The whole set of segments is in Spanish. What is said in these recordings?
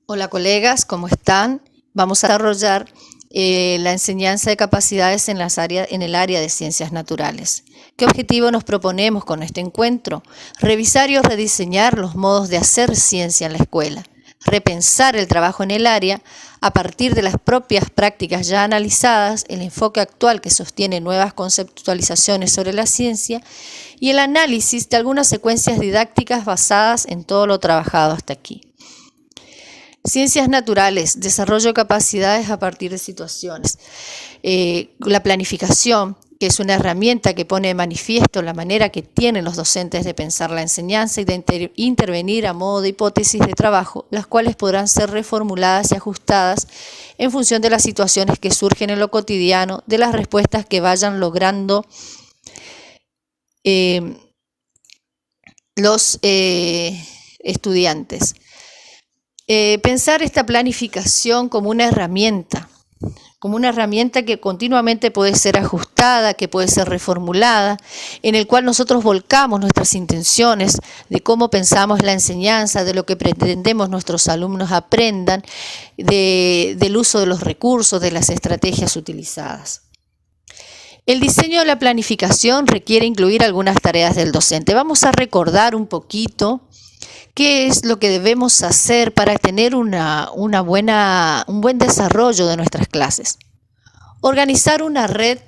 Hola colegas, ¿cómo están? Vamos a desarrollar la enseñanza de capacidades en el área de ciencias naturales. ¿Qué objetivo nos proponemos con este encuentro? Revisar y rediseñar los modos de hacer ciencia en la escuela, repensar el trabajo en el área a partir de las propias prácticas ya analizadas, el enfoque actual que sostiene nuevas conceptualizaciones sobre la ciencia y el análisis de algunas secuencias didácticas basadas en todo lo trabajado hasta aquí. Ciencias naturales, desarrollo de capacidades a partir de situaciones. La planificación, que es una herramienta que pone de manifiesto la manera que tienen los docentes de pensar la enseñanza y de intervenir a modo de hipótesis de trabajo, las cuales podrán ser reformuladas y ajustadas en función de las situaciones que surgen en lo cotidiano, de las respuestas que vayan logrando los estudiantes. Pensar esta planificación como una herramienta que continuamente puede ser ajustada, que puede ser reformulada, en el cual nosotros volcamos nuestras intenciones de cómo pensamos la enseñanza, de lo que pretendemos nuestros alumnos aprendan, del uso de los recursos, de las estrategias utilizadas. El diseño de la planificación requiere incluir algunas tareas del docente. Vamos a recordar un poquito ¿qué es lo que debemos hacer para tener un buen desarrollo de nuestras clases? Organizar una red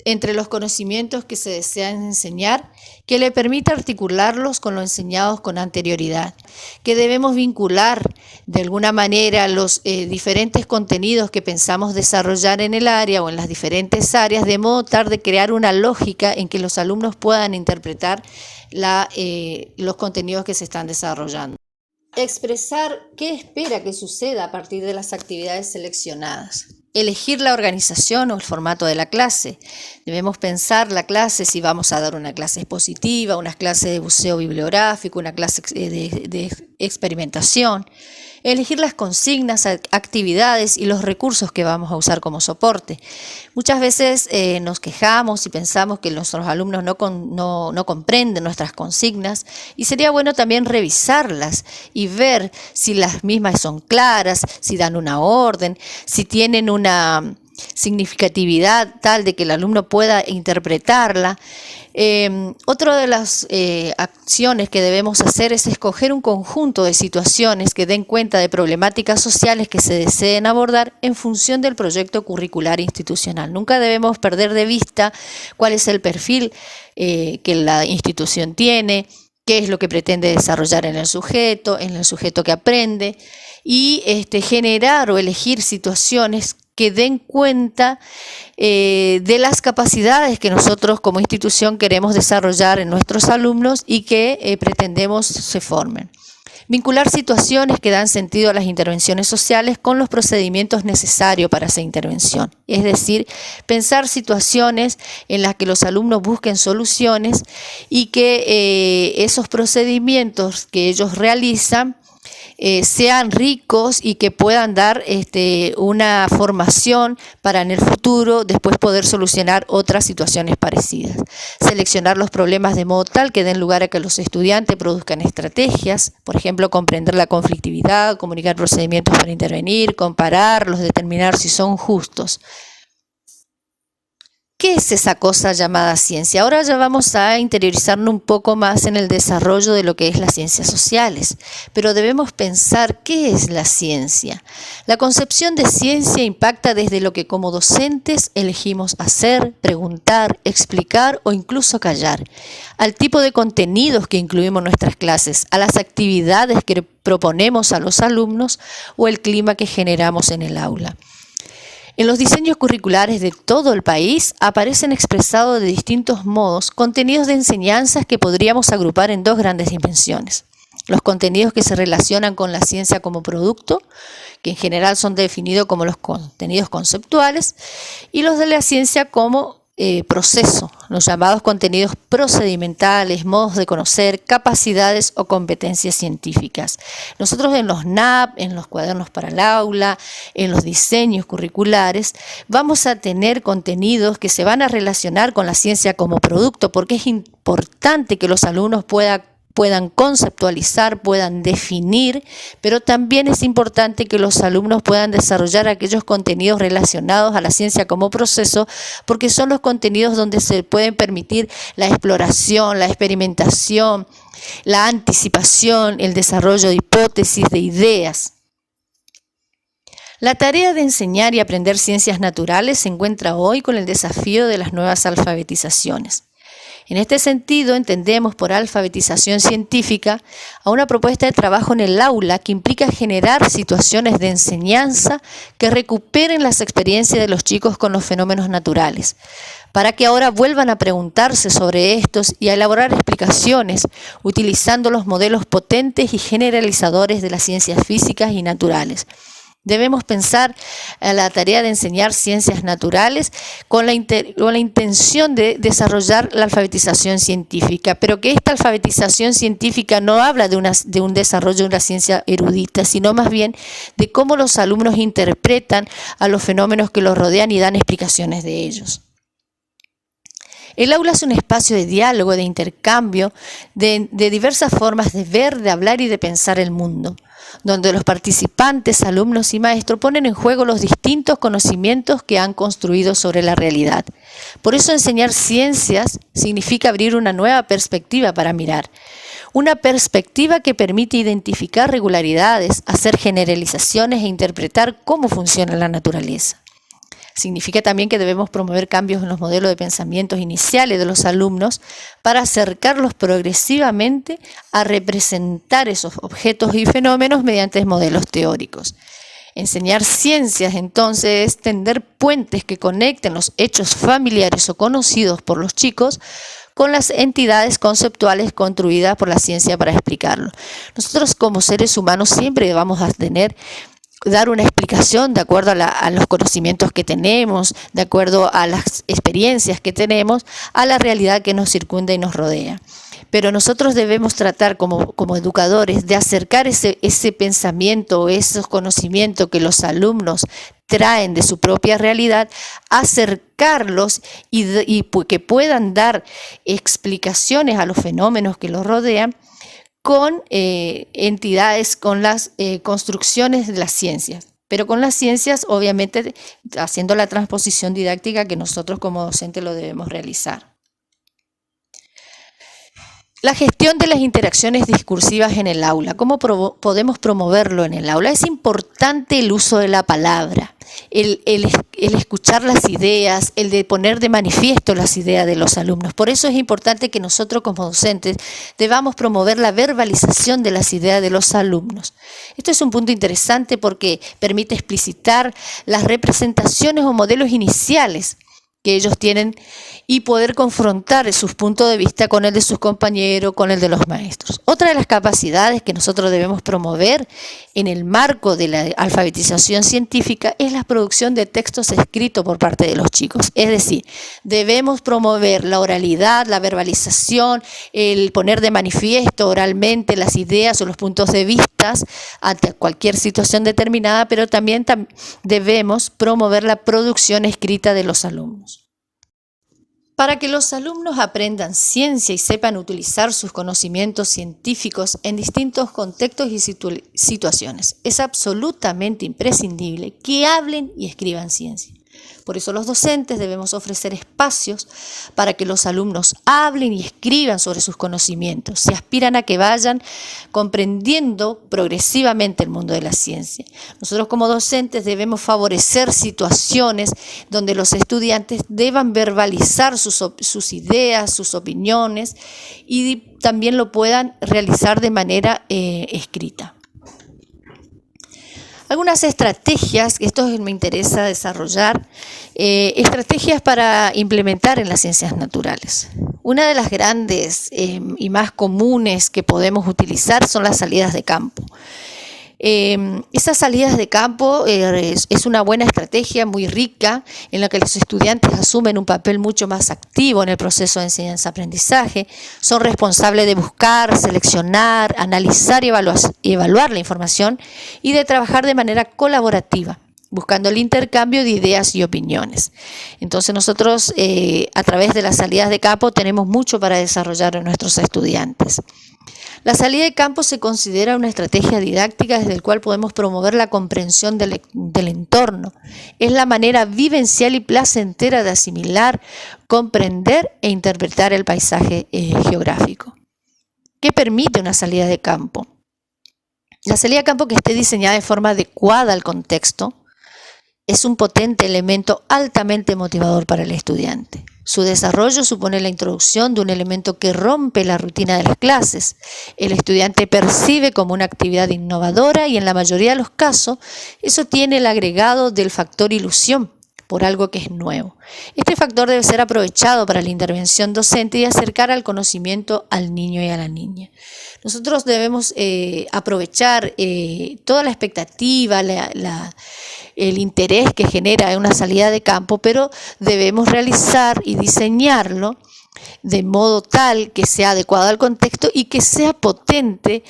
entre los conocimientos que se desean enseñar, que le permita articularlos con lo enseñados con anterioridad, que debemos vincular de alguna manera los diferentes contenidos que pensamos desarrollar en el área o en las diferentes áreas, de modo tal de crear una lógica en que los alumnos puedan interpretar los contenidos que se están desarrollando. Expresar qué espera que suceda a partir de las actividades seleccionadas. Elegir la organización o el formato de la clase. Debemos pensar la clase, si vamos a dar una clase expositiva, una clase de buceo bibliográfico, una clase de experimentación. Elegir las consignas, actividades y los recursos que vamos a usar como soporte. Muchas veces nos quejamos y pensamos que nuestros alumnos no comprenden nuestras consignas y sería bueno también revisarlas y ver si las mismas son claras, si dan una orden, si tienen una significatividad tal de que el alumno pueda interpretarla. Otra de las acciones que debemos hacer es escoger un conjunto de situaciones que den cuenta de problemáticas sociales que se deseen abordar en función del proyecto curricular institucional. Nunca debemos perder de vista cuál es el perfil que la institución tiene, qué es lo que pretende desarrollar en el sujeto que aprende, y generar o elegir situaciones que den cuenta de las capacidades que nosotros como institución queremos desarrollar en nuestros alumnos y que pretendemos se formen. Vincular situaciones que dan sentido a las intervenciones sociales con los procedimientos necesarios para esa intervención. Es decir, pensar situaciones en las que los alumnos busquen soluciones y que esos procedimientos que ellos realizan sean ricos y que puedan dar una formación para en el futuro después poder solucionar otras situaciones parecidas. Seleccionar los problemas de modo tal que den lugar a que los estudiantes produzcan estrategias, por ejemplo, comprender la conflictividad, comunicar procedimientos para intervenir, compararlos, determinar si son justos. ¿Qué es esa cosa llamada ciencia? Ahora ya vamos a interiorizarnos un poco más en el desarrollo de lo que es las ciencias sociales, pero debemos pensar qué es la ciencia. La concepción de ciencia impacta desde lo que como docentes elegimos hacer, preguntar, explicar o incluso callar, al tipo de contenidos que incluimos en nuestras clases, a las actividades que proponemos a los alumnos o el clima que generamos en el aula. En los diseños curriculares de todo el país aparecen expresados de distintos modos contenidos de enseñanzas que podríamos agrupar en dos grandes dimensiones. Los contenidos que se relacionan con la ciencia como producto, que en general son definidos como los contenidos conceptuales, y los de la ciencia como proceso, los llamados contenidos procedimentales, modos de conocer, capacidades o competencias científicas. Nosotros en los NAP, en los cuadernos para el aula, en los diseños curriculares, vamos a tener contenidos que se van a relacionar con la ciencia como producto, porque es importante que los alumnos puedan puedan conceptualizar, puedan definir, pero también es importante que los alumnos puedan desarrollar aquellos contenidos relacionados a la ciencia como proceso, porque son los contenidos donde se pueden permitir la exploración, la experimentación, la anticipación, el desarrollo de hipótesis, de ideas. La tarea de enseñar y aprender ciencias naturales se encuentra hoy con el desafío de las nuevas alfabetizaciones. En este sentido, entendemos por alfabetización científica a una propuesta de trabajo en el aula que implica generar situaciones de enseñanza que recuperen las experiencias de los chicos con los fenómenos naturales, para que ahora vuelvan a preguntarse sobre estos y a elaborar explicaciones utilizando los modelos potentes y generalizadores de las ciencias físicas y naturales. Debemos pensar en la tarea de enseñar ciencias naturales con la intención de desarrollar la alfabetización científica, pero que esta alfabetización científica no habla de un desarrollo de una ciencia erudita, sino más bien de cómo los alumnos interpretan a los fenómenos que los rodean y dan explicaciones de ellos. El aula es un espacio de diálogo, de intercambio, de diversas formas de ver, de hablar y de pensar el mundo, donde los participantes, alumnos y maestros ponen en juego los distintos conocimientos que han construido sobre la realidad. Por eso enseñar ciencias significa abrir una nueva perspectiva para mirar. Una perspectiva que permite identificar regularidades, hacer generalizaciones e interpretar cómo funciona la naturaleza. Significa también que debemos promover cambios en los modelos de pensamientos iniciales de los alumnos para acercarlos progresivamente a representar esos objetos y fenómenos mediante modelos teóricos. Enseñar ciencias, entonces, es tender puentes que conecten los hechos familiares o conocidos por los chicos con las entidades conceptuales construidas por la ciencia para explicarlo. Nosotros como seres humanos siempre vamos a dar una explicación de acuerdo a los conocimientos que tenemos, de acuerdo a las experiencias que tenemos, a la realidad que nos circunda y nos rodea. Pero nosotros debemos tratar como educadores de acercar ese pensamiento, esos conocimientos que los alumnos traen de su propia realidad, acercarlos y que puedan dar explicaciones a los fenómenos que los rodean, con entidades, con las construcciones de las ciencias, pero con las ciencias obviamente haciendo la transposición didáctica que nosotros como docentes lo debemos realizar. La gestión de las interacciones discursivas en el aula. ¿Cómo podemos promoverlo en el aula? Es importante el uso de la palabra, el escuchar las ideas, el de poner de manifiesto las ideas de los alumnos. Por eso es importante que nosotros como docentes debamos promover la verbalización de las ideas de los alumnos. Esto es un punto interesante porque permite explicitar las representaciones o modelos iniciales que ellos tienen y poder confrontar sus puntos de vista con el de sus compañeros, con el de los maestros. Otra de las capacidades que nosotros debemos promover en el marco de la alfabetización científica es la producción de textos escritos por parte de los chicos. Es decir, debemos promover la oralidad, la verbalización, el poner de manifiesto oralmente las ideas o los puntos de vista ante cualquier situación determinada, pero también debemos promover la producción escrita de los alumnos. Para que los alumnos aprendan ciencia y sepan utilizar sus conocimientos científicos en distintos contextos y situaciones, es absolutamente imprescindible que hablen y escriban ciencia. Por eso los docentes debemos ofrecer espacios para que los alumnos hablen y escriban sobre sus conocimientos. Se aspiran a que vayan comprendiendo progresivamente el mundo de la ciencia. Nosotros como docentes debemos favorecer situaciones donde los estudiantes deban verbalizar sus ideas, sus opiniones y también lo puedan realizar de manera escrita. Algunas estrategias, esto me interesa desarrollar, estrategias para implementar en las ciencias naturales. Una de las grandes y más comunes que podemos utilizar son las salidas de campo. Esas salidas de campo es una buena estrategia muy rica en la que los estudiantes asumen un papel mucho más activo en el proceso de enseñanza-aprendizaje, son responsables de buscar, seleccionar, analizar y evaluar la información y de trabajar de manera colaborativa, buscando el intercambio de ideas y opiniones. Entonces nosotros a través de las salidas de campo tenemos mucho para desarrollar en nuestros estudiantes. La salida de campo se considera una estrategia didáctica desde la cual podemos promover la comprensión del entorno. Es la manera vivencial y placentera de asimilar, comprender e interpretar el paisaje geográfico. ¿Qué permite una salida de campo? La salida de campo que esté diseñada de forma adecuada al contexto es un potente elemento altamente motivador para el estudiante. Su desarrollo supone la introducción de un elemento que rompe la rutina de las clases. El estudiante percibe como una actividad innovadora y en la mayoría de los casos eso tiene el agregado del factor ilusión por algo que es nuevo. Este factor debe ser aprovechado para la intervención docente y acercar al conocimiento al niño y a la niña. Nosotros debemos aprovechar toda la expectativa, el interés que genera una salida de campo, pero debemos realizar y diseñarlo de modo tal que sea adecuado al contexto y que sea potente,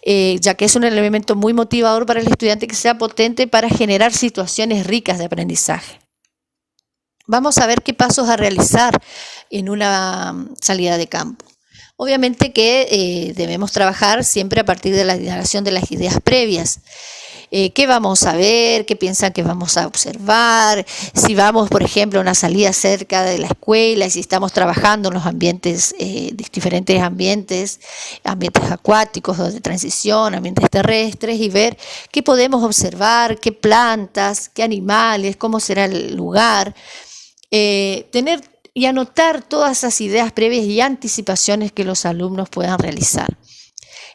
ya que es un elemento muy motivador para el estudiante, que sea potente para generar situaciones ricas de aprendizaje. Vamos a ver qué pasos a realizar en una salida de campo. Obviamente que debemos trabajar siempre a partir de la indagación de las ideas previas. ¿Qué vamos a ver? ¿Qué piensan que vamos a observar? Si vamos, por ejemplo, a una salida cerca de la escuela y si estamos trabajando en los ambientes, diferentes ambientes acuáticos o de transición, ambientes terrestres, y ver qué podemos observar, qué plantas, qué animales, cómo será el lugar. Tener y anotar todas esas ideas previas y anticipaciones que los alumnos puedan realizar.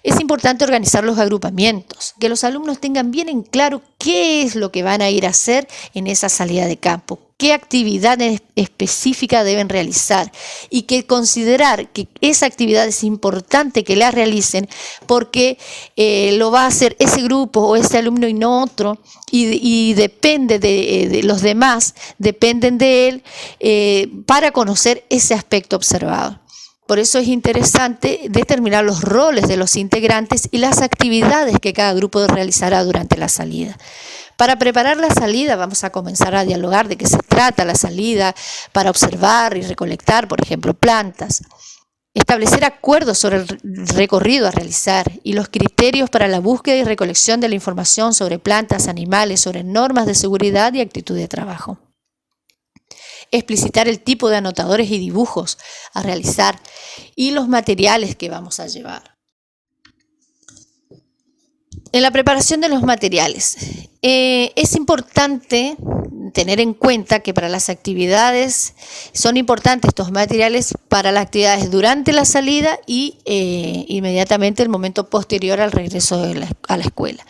Es importante organizar los agrupamientos, que los alumnos tengan bien en claro qué es lo que van a ir a hacer en esa salida de campo, qué actividad específica deben realizar y que considerar que esa actividad es importante que la realicen porque lo va a hacer ese grupo o ese alumno y no otro, y depende de los demás, dependen de él para conocer ese aspecto observado. Por eso es interesante determinar los roles de los integrantes y las actividades que cada grupo realizará durante la salida. Para preparar la salida vamos a comenzar a dialogar de qué se trata la salida, para observar y recolectar, por ejemplo, plantas. Establecer acuerdos sobre el recorrido a realizar y los criterios para la búsqueda y recolección de la información sobre plantas, animales, sobre normas de seguridad y actitud de trabajo. Explicitar el tipo de anotadores y dibujos a realizar y los materiales que vamos a llevar. En la preparación de los materiales, es importante tener en cuenta que para las actividades son importantes estos materiales para las actividades durante la salida y inmediatamente el momento posterior al regreso a la escuela.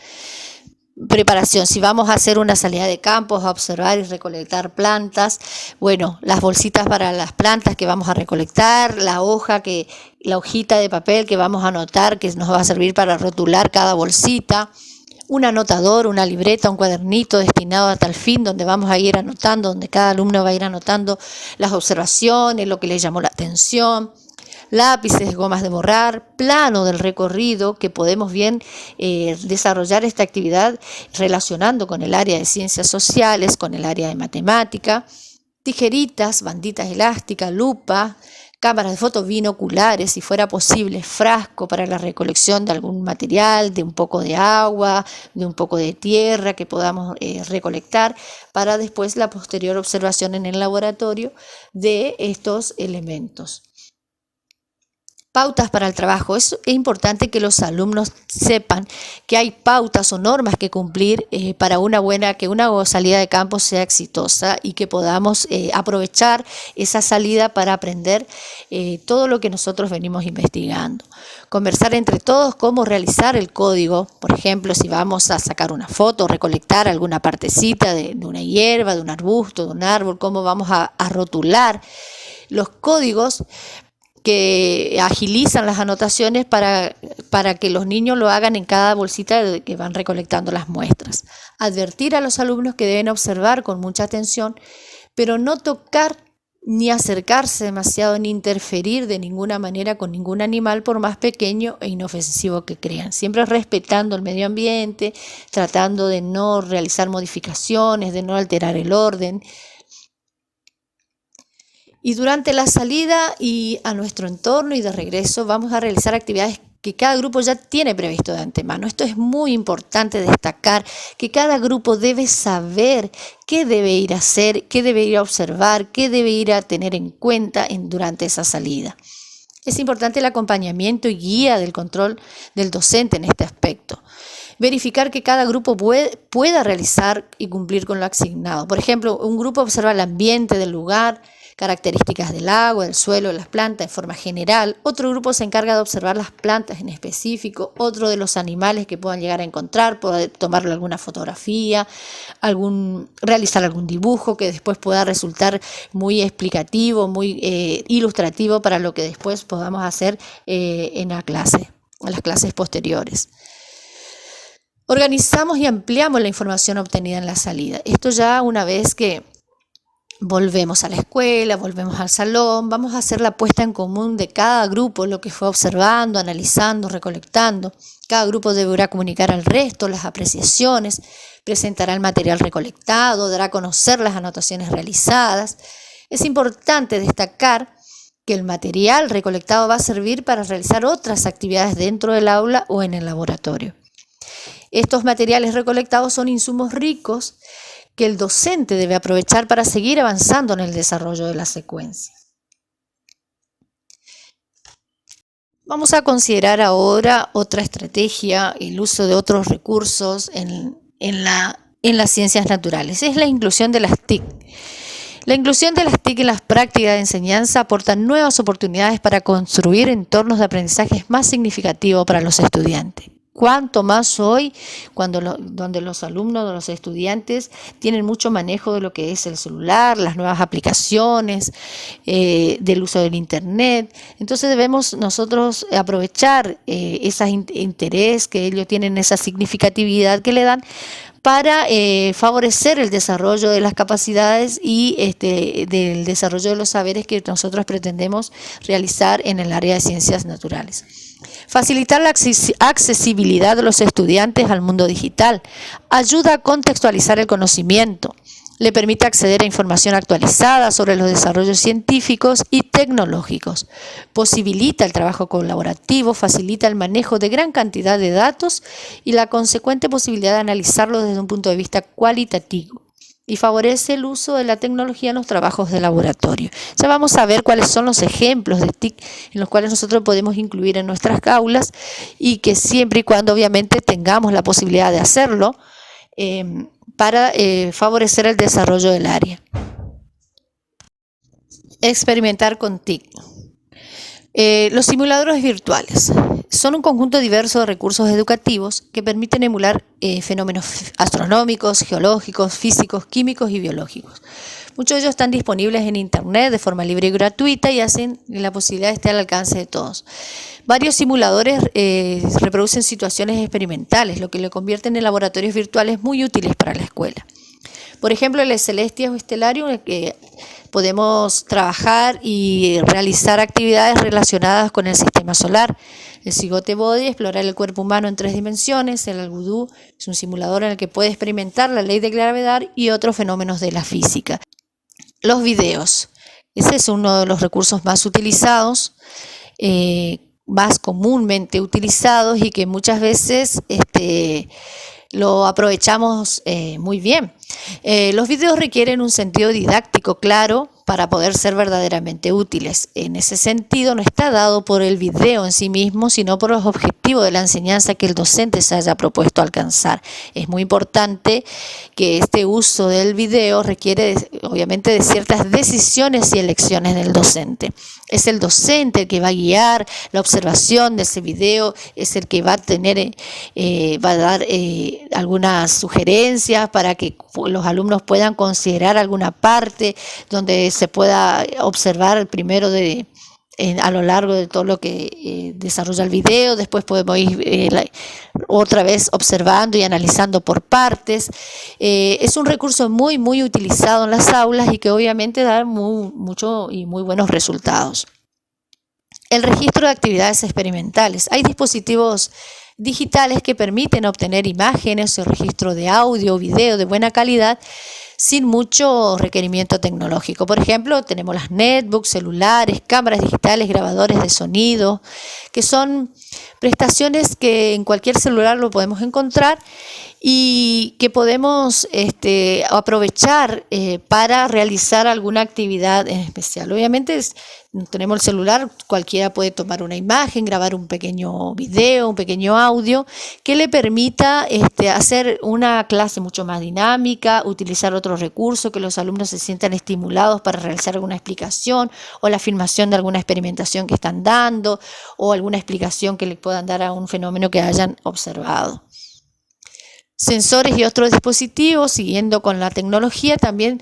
Preparación, si vamos a hacer una salida de campos, a observar y recolectar plantas, bueno, las bolsitas para las plantas que vamos a recolectar, la hojita de papel que vamos a anotar, que nos va a servir para rotular cada bolsita, un anotador, una libreta, un cuadernito destinado a tal fin, donde vamos a ir anotando, donde cada alumno va a ir anotando las observaciones, lo que le llamó la atención, lápices, gomas de borrar, plano del recorrido, que podemos bien desarrollar esta actividad relacionando con el área de ciencias sociales, con el área de matemática, tijeritas, banditas elásticas, lupa, cámaras de fotos, binoculares, si fuera posible, frasco para la recolección de algún material, de un poco de agua, de un poco de tierra que podamos recolectar para después la posterior observación en el laboratorio de estos elementos. Pautas para el trabajo. Es importante que los alumnos sepan que hay pautas o normas que cumplir para que una salida de campo sea exitosa y que podamos aprovechar esa salida para aprender todo lo que nosotros venimos investigando. Conversar entre todos cómo realizar el código, por ejemplo, si vamos a sacar una foto, recolectar alguna partecita de una hierba, de un arbusto, de un árbol, cómo vamos a rotular los códigos que agilizan las anotaciones para que los niños lo hagan en cada bolsita que van recolectando las muestras. Advertir a los alumnos que deben observar con mucha atención, pero no tocar ni acercarse demasiado ni interferir de ninguna manera con ningún animal, por más pequeño e inofensivo que crean. Siempre respetando el medio ambiente, tratando de no realizar modificaciones, de no alterar el orden. Y durante la salida y a nuestro entorno y de regreso vamos a realizar actividades que cada grupo ya tiene previsto de antemano. Esto es muy importante destacar, que cada grupo debe saber qué debe ir a hacer, qué debe ir a observar, qué debe ir a tener en cuenta durante esa salida. Es importante el acompañamiento y guía del control del docente en este aspecto. Verificar que cada grupo pueda realizar y cumplir con lo asignado. Por ejemplo, un grupo observa el ambiente del lugar, características del agua, del suelo, de las plantas de forma general. Otro grupo se encarga de observar las plantas en específico, otro de los animales que puedan llegar a encontrar, poder tomarle alguna fotografía, realizar algún dibujo que después pueda resultar muy explicativo, muy ilustrativo para lo que después podamos hacer en las clases posteriores. Organizamos y ampliamos la información obtenida en la salida. Esto ya una vez que volvemos a la escuela, volvemos al salón, vamos a hacer la puesta en común de cada grupo, lo que fue observando, analizando, recolectando. Cada grupo deberá comunicar al resto las apreciaciones, presentará el material recolectado, dará a conocer las anotaciones realizadas. Es importante destacar que el material recolectado va a servir para realizar otras actividades dentro del aula o en el laboratorio. Estos materiales recolectados son insumos ricos que el docente debe aprovechar para seguir avanzando en el desarrollo de la secuencia. Vamos a considerar ahora otra estrategia, el uso de otros recursos en las ciencias naturales. Es la inclusión de las TIC. La inclusión de las TIC en las prácticas de enseñanza aporta nuevas oportunidades para construir entornos de aprendizaje más significativos para los estudiantes. Cuanto más hoy, donde los alumnos, los estudiantes tienen mucho manejo de lo que es el celular, las nuevas aplicaciones, del uso del internet. Entonces debemos nosotros aprovechar ese interés que ellos tienen, esa significatividad que le dan, para favorecer el desarrollo de las capacidades y del desarrollo de los saberes que nosotros pretendemos realizar en el área de ciencias naturales. Facilitar la accesibilidad de los estudiantes al mundo digital ayuda a contextualizar el conocimiento, le permite acceder a información actualizada sobre los desarrollos científicos y tecnológicos, posibilita el trabajo colaborativo, facilita el manejo de gran cantidad de datos y la consecuente posibilidad de analizarlos desde un punto de vista cualitativo, y favorece el uso de la tecnología en los trabajos de laboratorio. Ya vamos a ver cuáles son los ejemplos de TIC en los cuales nosotros podemos incluir en nuestras aulas y que siempre y cuando obviamente tengamos la posibilidad de hacerlo para favorecer el desarrollo del área. Experimentar con TIC. Los simuladores virtuales son un conjunto diverso de recursos educativos que permiten emular fenómenos astronómicos, geológicos, físicos, químicos y biológicos. Muchos de ellos están disponibles en internet de forma libre y gratuita y hacen que la posibilidad esté al alcance de todos. Varios simuladores reproducen situaciones experimentales, lo que lo convierte en laboratorios virtuales muy útiles para la escuela. Por ejemplo, el Celestia o Stellarium, en el que podemos trabajar y realizar actividades relacionadas con el sistema solar. El Cigote Body, explorar el cuerpo humano en 3 dimensiones. El Algodoux es un simulador en el que puede experimentar la ley de gravedad y otros fenómenos de la física. Los videos. Ese es uno de los recursos más utilizados, más comúnmente utilizados y que muchas veces lo aprovechamos muy bien. Los videos requieren un sentido didáctico claro para poder ser verdaderamente útiles. En ese sentido, no está dado por el video en sí mismo, sino por los objetivos de la enseñanza que el docente se haya propuesto alcanzar. Es muy importante que este uso del video requiere, obviamente, de ciertas decisiones y elecciones del docente. Es el docente el que va a guiar la observación de ese video, es el que va a tener, va a dar algunas sugerencias para que los alumnos puedan considerar alguna parte donde se pueda observar primero a lo largo de todo lo que desarrolla el video. Después podemos ir otra vez observando y analizando por partes. Es un recurso muy, muy utilizado en las aulas y que obviamente da mucho y muy buenos resultados. El registro de actividades experimentales. Hay dispositivos digitales que permiten obtener imágenes o registro de audio o video de buena calidad sin mucho requerimiento tecnológico. Por ejemplo, tenemos las netbooks, celulares, cámaras digitales, grabadores de sonido, que son prestaciones que en cualquier celular lo podemos encontrar y que podemos aprovechar para realizar alguna actividad en especial. Obviamente tenemos el celular, cualquiera puede tomar una imagen, grabar un pequeño video, un pequeño audio que le permita hacer una clase mucho más dinámica, utilizar otros recursos, que los alumnos se sientan estimulados para realizar alguna explicación o la filmación de alguna experimentación que están dando o alguna explicación que le puedan dar a un fenómeno que hayan observado. Sensores y otros dispositivos, siguiendo con la tecnología, también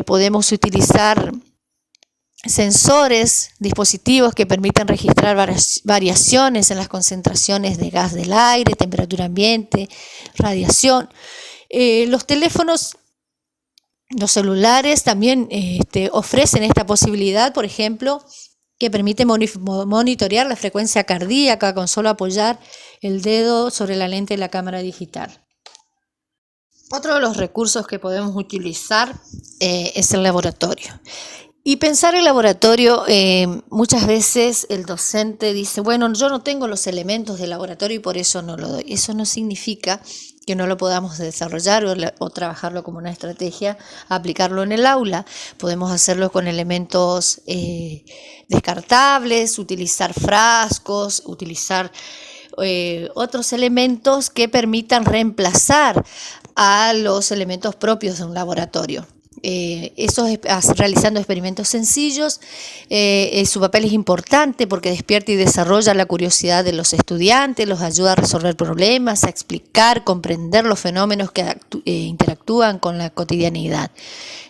podemos utilizar sensores, dispositivos que permiten registrar variaciones en las concentraciones de gas del aire, temperatura ambiente, radiación. Los teléfonos, los celulares también ofrecen esta posibilidad, por ejemplo, que permite monitorear la frecuencia cardíaca con solo apoyar el dedo sobre la lente de la cámara digital. Otro de los recursos que podemos utilizar es el laboratorio. Y pensar el laboratorio, muchas veces el docente dice, bueno, yo no tengo los elementos del laboratorio y por eso no lo doy. Eso no significa que no lo podamos desarrollar o trabajarlo como una estrategia, aplicarlo en el aula. Podemos hacerlo con elementos descartables, utilizar frascos, utilizar otros elementos que permitan reemplazar a los elementos propios de un laboratorio. Realizando experimentos sencillos, su papel es importante porque despierta y desarrolla la curiosidad de los estudiantes, los ayuda a resolver problemas, a explicar, comprender los fenómenos que interactúan con la cotidianidad.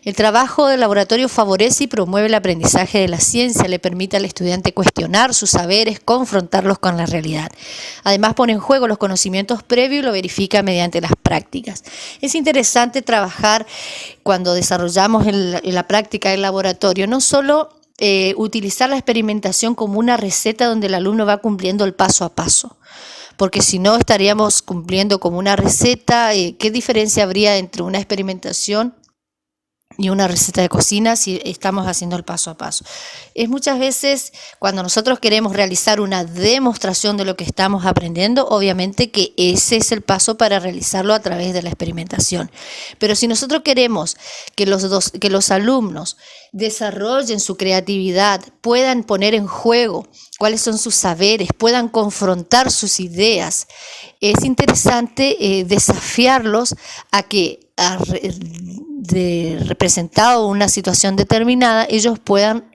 El trabajo del laboratorio favorece y promueve el aprendizaje de la ciencia, le permite al estudiante cuestionar sus saberes, confrontarlos con la realidad. Además, pone en juego los conocimientos previos y lo verifica mediante las prácticas. Es interesante trabajar cuando desarrollamos en la práctica del laboratorio, no solo utilizar la experimentación como una receta donde el alumno va cumpliendo el paso a paso, porque si no estaríamos cumpliendo como una receta. ¿Qué diferencia habría entre una experimentación y una receta de cocina si estamos haciendo el paso a paso? Es muchas veces cuando nosotros queremos realizar una demostración de lo que estamos aprendiendo, obviamente que ese es el paso para realizarlo a través de la experimentación. Pero si nosotros queremos que los alumnos desarrollen su creatividad, puedan poner en juego cuáles son sus saberes, puedan confrontar sus ideas, es interesante desafiarlos a que representado una situación determinada, ellos puedan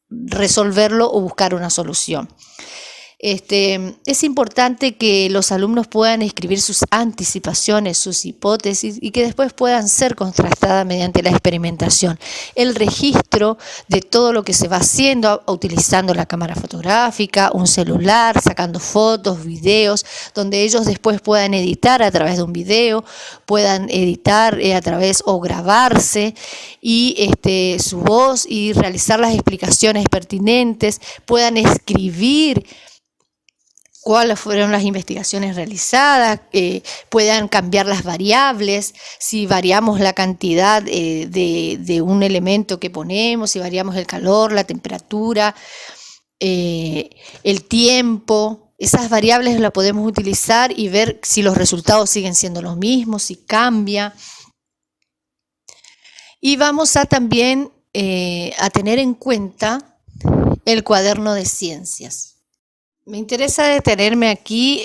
resolverlo o buscar una solución. Es importante que los alumnos puedan escribir sus anticipaciones, sus hipótesis y que después puedan ser contrastadas mediante la experimentación. El registro de todo lo que se va haciendo utilizando la cámara fotográfica, un celular, sacando fotos, videos, donde ellos después puedan editar a través de un video, puedan editar a través o grabarse y su voz y realizar las explicaciones pertinentes, puedan escribir cuáles fueron las investigaciones realizadas, puedan cambiar las variables, si variamos la cantidad de un elemento que ponemos, si variamos el calor, la temperatura, el tiempo. Esas variables las podemos utilizar y ver si los resultados siguen siendo los mismos, si cambia. Y vamos a también a tener en cuenta el cuaderno de ciencias. Me interesa detenerme aquí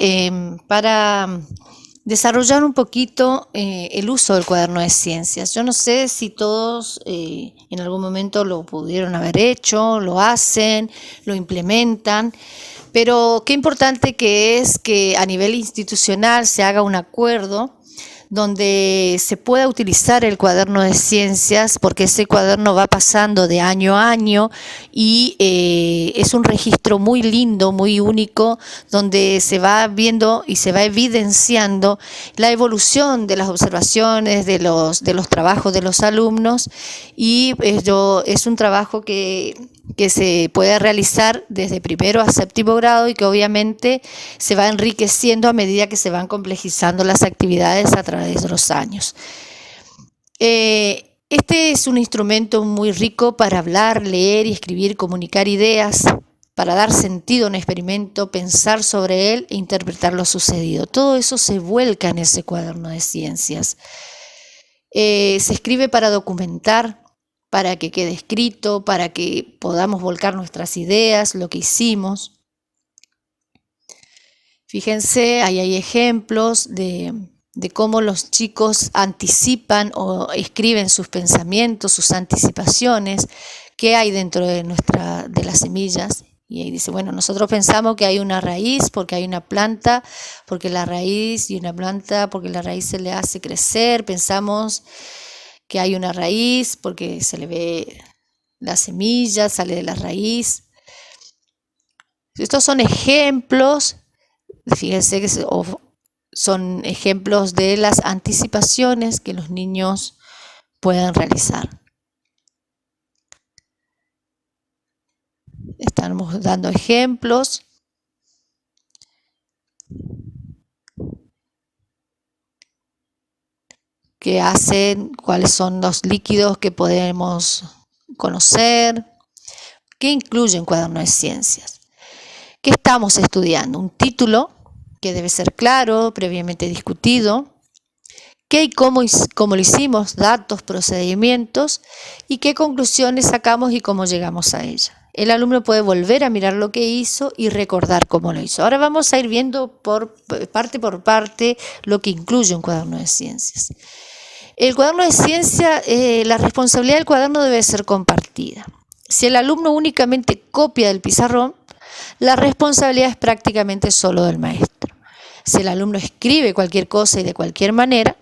para desarrollar un poquito el uso del cuaderno de ciencias. Yo no sé si todos en algún momento lo pudieron haber hecho, lo hacen, lo implementan, pero qué importante que es que a nivel institucional se haga un acuerdo donde se pueda utilizar el cuaderno de ciencias, porque ese cuaderno va pasando de año a año y es un registro muy lindo, muy único, donde se va viendo y se va evidenciando la evolución de las observaciones, de los trabajos de los alumnos, y es un trabajo que se puede realizar desde primero a séptimo grado y que obviamente se va enriqueciendo a medida que se van complejizando las actividades a través de los años. Este es un instrumento muy rico para hablar, leer y escribir, comunicar ideas, para dar sentido a un experimento, pensar sobre él e interpretar lo sucedido. Todo eso se vuelca en ese cuaderno de ciencias. Se escribe para documentar, para que quede escrito, para que podamos volcar nuestras ideas, lo que hicimos. Fíjense, ahí hay ejemplos de cómo los chicos anticipan o escriben sus pensamientos, sus anticipaciones, qué hay dentro de las semillas. Y ahí dice, bueno, nosotros pensamos que hay una raíz porque hay una planta, porque la raíz y una planta, porque la raíz se le hace crecer. Pensamos que hay una raíz porque se le ve la semilla, sale de la raíz. Estos son ejemplos, fíjense que son ejemplos de las anticipaciones que los niños pueden realizar. Estamos dando ejemplos. Que hacen, cuáles son los líquidos que podemos conocer, qué incluye un cuaderno de ciencias. ¿Qué estamos estudiando? Un título que debe ser claro, previamente discutido. ¿Qué y cómo lo hicimos? Datos, procedimientos y qué conclusiones sacamos y cómo llegamos a ella. El alumno puede volver a mirar lo que hizo y recordar cómo lo hizo. Ahora vamos a ir viendo por parte lo que incluye un cuaderno de ciencias. El cuaderno de ciencia, la responsabilidad del cuaderno debe ser compartida. Si el alumno únicamente copia del pizarrón, la responsabilidad es prácticamente solo del maestro. Si el alumno escribe cualquier cosa y de cualquier manera,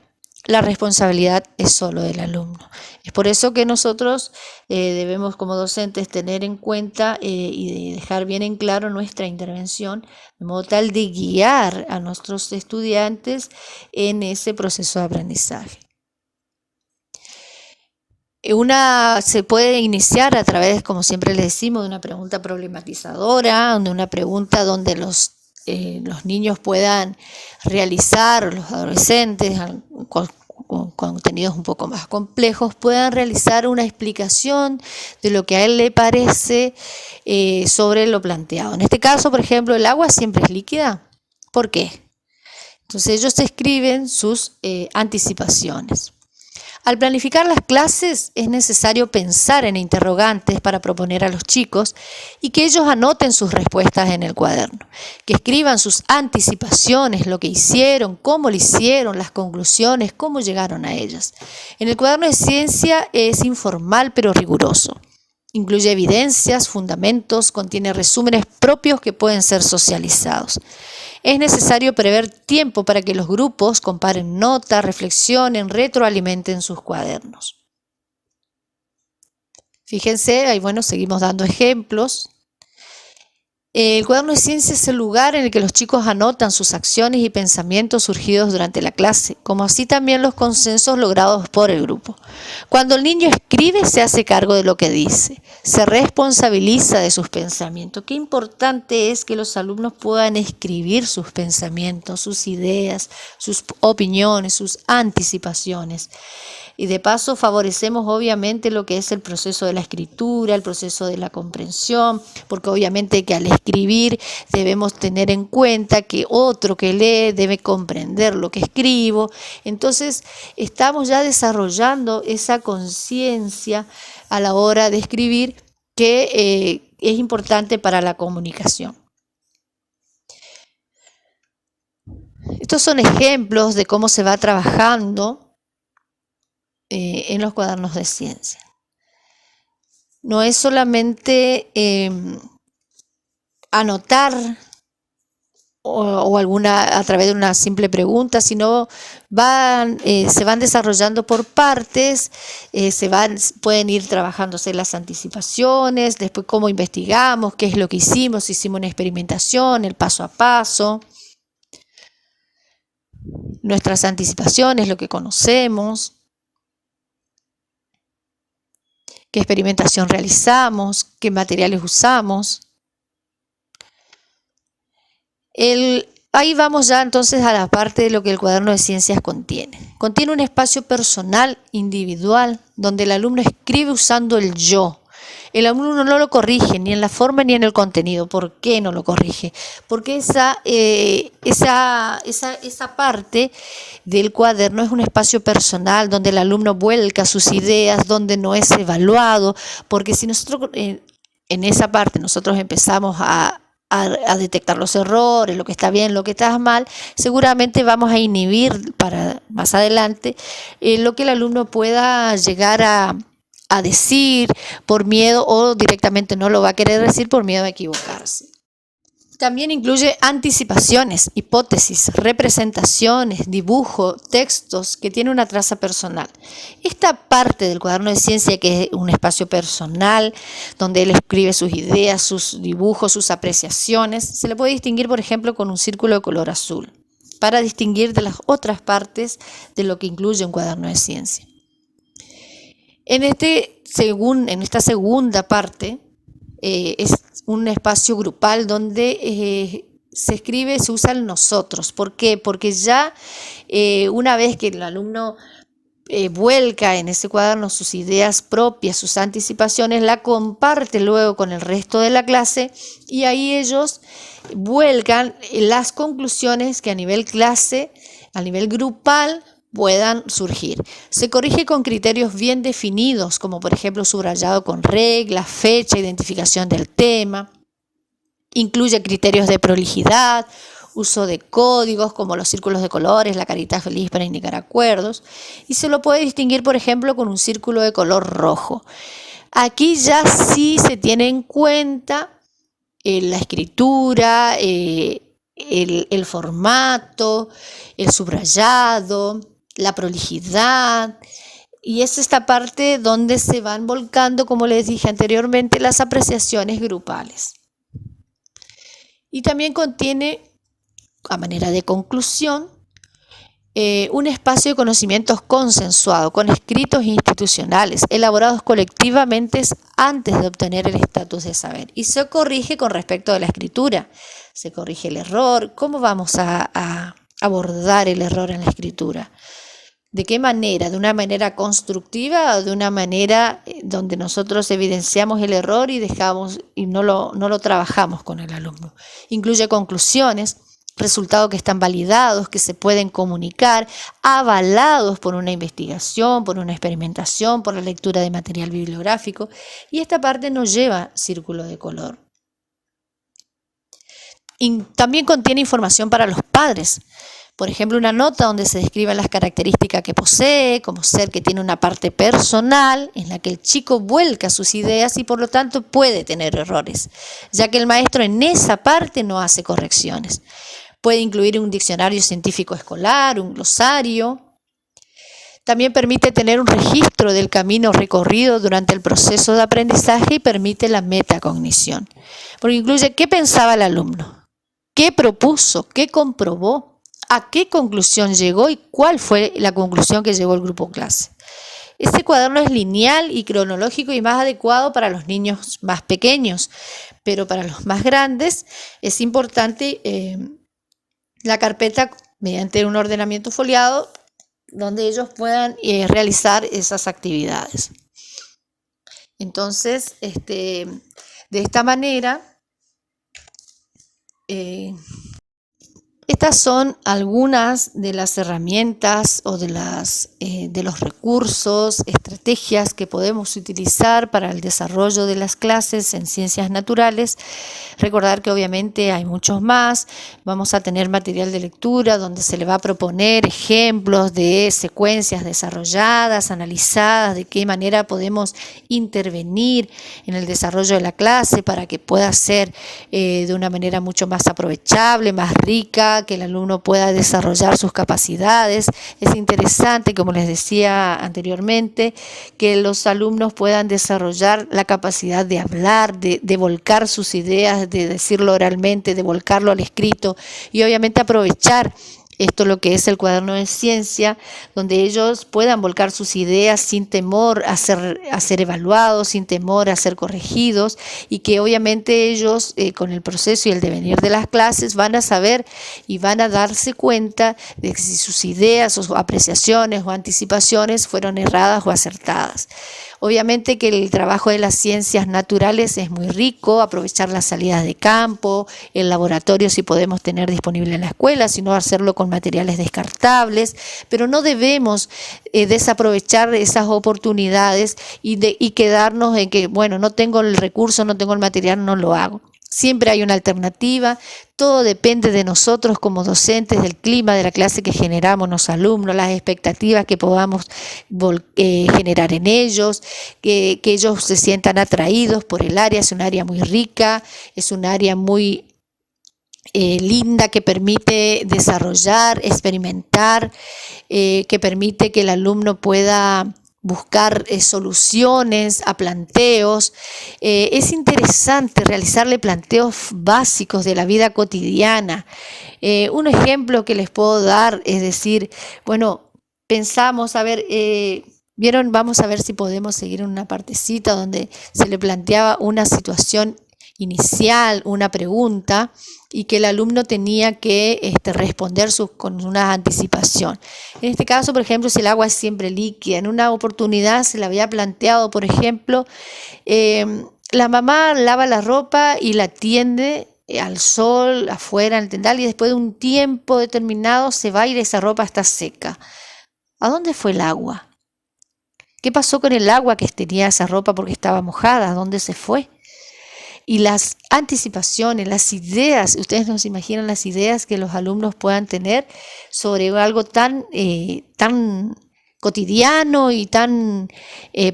la responsabilidad es solo del alumno. Es por eso que nosotros debemos como docentes tener en cuenta y dejar bien en claro nuestra intervención, de modo tal de guiar a nuestros estudiantes en ese proceso de aprendizaje. Se puede iniciar a través, como siempre les decimos, de una pregunta problematizadora, de una pregunta donde los niños puedan realizar, los adolescentes, con contenidos un poco más complejos, puedan realizar una explicación de lo que a él le parece sobre lo planteado. En este caso, por ejemplo, ¿el agua siempre es líquida? ¿Por qué? Entonces ellos escriben sus anticipaciones. Al planificar las clases es necesario pensar en interrogantes para proponer a los chicos y que ellos anoten sus respuestas en el cuaderno, que escriban sus anticipaciones, lo que hicieron, cómo lo hicieron, las conclusiones, cómo llegaron a ellas. En el cuaderno de ciencia es informal pero riguroso. Incluye evidencias, fundamentos, contiene resúmenes propios que pueden ser socializados. Es necesario prever tiempo para que los grupos comparen notas, reflexionen, retroalimenten sus cuadernos. Fíjense, ahí seguimos dando ejemplos. El cuaderno de ciencia es el lugar en el que los chicos anotan sus acciones y pensamientos surgidos durante la clase, como así también los consensos logrados por el grupo. Cuando el niño escribe, se hace cargo de lo que dice, se responsabiliza de sus pensamientos. Qué importante es que los alumnos puedan escribir sus pensamientos, sus ideas, sus opiniones, sus anticipaciones. Y de paso favorecemos obviamente lo que es el proceso de la escritura, el proceso de la comprensión, porque obviamente que al escribir debemos tener en cuenta que otro que lee debe comprender lo que escribo. Entonces estamos ya desarrollando esa conciencia a la hora de escribir que es importante para la comunicación. Estos son ejemplos de cómo se va trabajando en los cuadernos de ciencia. No es solamente anotar o alguna a través de una simple pregunta, sino se van desarrollando por partes, pueden ir trabajándose las anticipaciones, después cómo investigamos, qué es lo que hicimos, si hicimos una experimentación, el paso a paso, nuestras anticipaciones, lo que conocemos, qué experimentación realizamos, qué materiales usamos. Ahí vamos ya entonces a la parte de lo que el cuaderno de ciencias contiene. Contiene un espacio personal, individual, donde el alumno escribe usando el yo. El alumno no lo corrige ni en la forma ni en el contenido. ¿Por qué no lo corrige? Porque esa parte del cuaderno es un espacio personal donde el alumno vuelca sus ideas, donde no es evaluado, porque si nosotros en esa parte nosotros empezamos a detectar los errores, lo que está bien, lo que está mal, seguramente vamos a inhibir para más adelante lo que el alumno pueda llegar a decir por miedo, o directamente no lo va a querer decir por miedo a equivocarse. También incluye anticipaciones, hipótesis, representaciones, dibujo, textos que tiene una traza personal. Esta parte del cuaderno de ciencia, que es un espacio personal, donde él escribe sus ideas, sus dibujos, sus apreciaciones, se le puede distinguir, por ejemplo, con un círculo de color azul, para distinguir de las otras partes de lo que incluye un cuaderno de ciencia. En esta segunda parte es un espacio grupal donde se escribe, se usa el nosotros. ¿Por qué? Porque ya una vez que el alumno vuelca en ese cuaderno sus ideas propias, sus anticipaciones, la comparte luego con el resto de la clase, y ahí ellos vuelcan las conclusiones que a nivel clase, a nivel grupal, puedan surgir. Se corrige con criterios bien definidos, como por ejemplo subrayado con regla, fecha, identificación del tema. Incluye criterios de prolijidad, uso de códigos como los círculos de colores, la carita feliz para indicar acuerdos, y se lo puede distinguir, por ejemplo, con un círculo de color rojo. Aquí ya sí se tiene en cuenta la escritura, el formato, el subrayado, la prolijidad, y es esta parte donde se van volcando, como les dije anteriormente, las apreciaciones grupales. Y también contiene, a manera de conclusión, un espacio de conocimientos consensuado, con escritos institucionales, elaborados colectivamente antes de obtener el estatus de saber. Y se corrige con respecto a la escritura, se corrige el error. ¿Cómo vamos a abordar el error en la escritura? ¿De qué manera? ¿De una manera constructiva o de una manera donde nosotros evidenciamos el error y no lo trabajamos con el alumno? Incluye conclusiones, resultados que están validados, que se pueden comunicar, avalados por una investigación, por una experimentación, por la lectura de material bibliográfico, y esta parte no lleva círculo de color. Y también contiene información para los padres. Por ejemplo, una nota donde se describen las características que posee, como ser que tiene una parte personal en la que el chico vuelca sus ideas y por lo tanto puede tener errores, ya que el maestro en esa parte no hace correcciones. Puede incluir un diccionario científico escolar, un glosario. También permite tener un registro del camino recorrido durante el proceso de aprendizaje y permite la metacognición, porque incluye qué pensaba el alumno, qué propuso, qué comprobó, a qué conclusión llegó y cuál fue la conclusión que llegó el grupo clase. Este cuaderno es lineal y cronológico y más adecuado para los niños más pequeños, pero para los más grandes es importante la carpeta mediante un ordenamiento foliado donde ellos puedan realizar esas actividades. Entonces, de esta manera, estas son algunas de las herramientas o de los recursos, estrategias que podemos utilizar para el desarrollo de las clases en ciencias naturales. Recordar que obviamente hay muchos más. Vamos a tener material de lectura donde se le va a proponer ejemplos de secuencias desarrolladas, analizadas, de qué manera podemos intervenir en el desarrollo de la clase para que pueda ser de una manera mucho más aprovechable, más rica, que el alumno pueda desarrollar sus capacidades. Es interesante, como les decía anteriormente, que los alumnos puedan desarrollar la capacidad de hablar, de volcar sus ideas, de decirlo oralmente, de volcarlo al escrito y obviamente aprovechar esto lo que es el cuaderno de ciencia, donde ellos puedan volcar sus ideas sin temor a ser evaluados, sin temor a ser corregidos, y que obviamente ellos con el proceso y el devenir de las clases van a saber y van a darse cuenta de que si sus ideas o apreciaciones o anticipaciones fueron erradas o acertadas. Obviamente que el trabajo de las ciencias naturales es muy rico, aprovechar las salidas de campo, el laboratorio si podemos tener disponible en la escuela, sino hacerlo con materiales descartables, pero no debemos desaprovechar esas oportunidades y quedarnos en que, bueno, no tengo el recurso, no tengo el material, no lo hago. Siempre hay una alternativa, todo depende de nosotros como docentes, del clima de la clase que generamos los alumnos, las expectativas que podamos generar en ellos, que ellos se sientan atraídos por el área. Es un área muy rica, es un área muy linda que permite desarrollar, experimentar, que permite que el alumno pueda buscar soluciones a planteos. Es interesante realizarle planteos básicos de la vida cotidiana. Un ejemplo que les puedo dar es decir, bueno, pensamos, a ver, vieron, vamos a ver si podemos seguir en una partecita donde se le planteaba una situación inicial, una pregunta, y que el alumno tenía que responder con una anticipación. En este caso, por ejemplo, si el agua es siempre líquida, en una oportunidad se le había planteado, por ejemplo, la mamá lava la ropa y la tiende al sol, afuera, en el tendal, y después de un tiempo determinado se va y esa ropa está seca. ¿A dónde fue el agua? ¿Qué pasó con el agua que tenía esa ropa porque estaba mojada? ¿A dónde se fue? Y las anticipaciones, las ideas, ustedes no se imaginan las ideas que los alumnos puedan tener sobre algo tan cotidiano y tan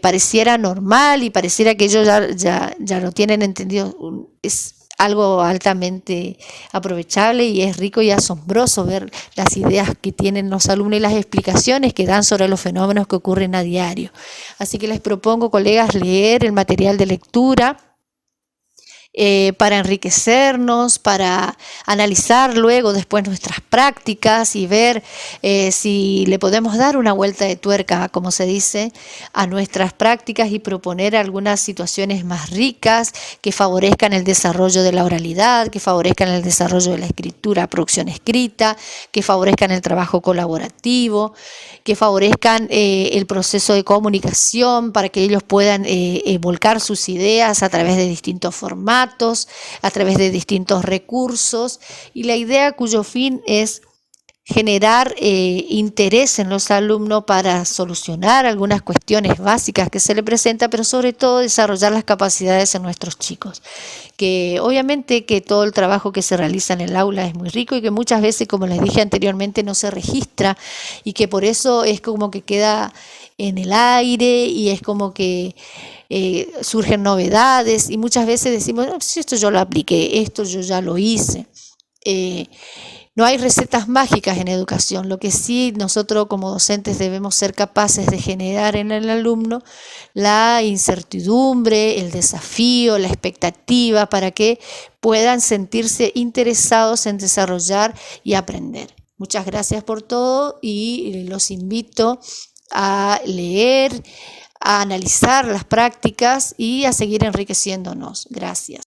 pareciera normal y pareciera que ellos ya lo tienen entendido. Es algo altamente aprovechable y es rico y asombroso ver las ideas que tienen los alumnos y las explicaciones que dan sobre los fenómenos que ocurren a diario. Así que les propongo, colegas, leer el material de lectura para enriquecernos, para analizar luego después nuestras prácticas y ver si le podemos dar una vuelta de tuerca, como se dice, a nuestras prácticas y proponer algunas situaciones más ricas que favorezcan el desarrollo de la oralidad, que favorezcan el desarrollo de la escritura, producción escrita, que favorezcan el trabajo colaborativo, que favorezcan el proceso de comunicación para que ellos puedan volcar sus ideas a través de distintos formatos, a través de distintos recursos, y la idea cuyo fin es generar interés en los alumnos para solucionar algunas cuestiones básicas que se les presenta, pero sobre todo desarrollar las capacidades en nuestros chicos. Que obviamente que todo el trabajo que se realiza en el aula es muy rico y que muchas veces, como les dije anteriormente, no se registra y que por eso es como que queda en el aire y es como que surgen novedades y muchas veces decimos, no, si esto yo lo apliqué, esto yo ya lo hice. No hay recetas mágicas en educación, lo que sí nosotros como docentes debemos ser capaces de generar en el alumno la incertidumbre, el desafío, la expectativa para que puedan sentirse interesados en desarrollar y aprender. Muchas gracias por todo y los invito a leer, a analizar las prácticas y a seguir enriqueciéndonos. Gracias.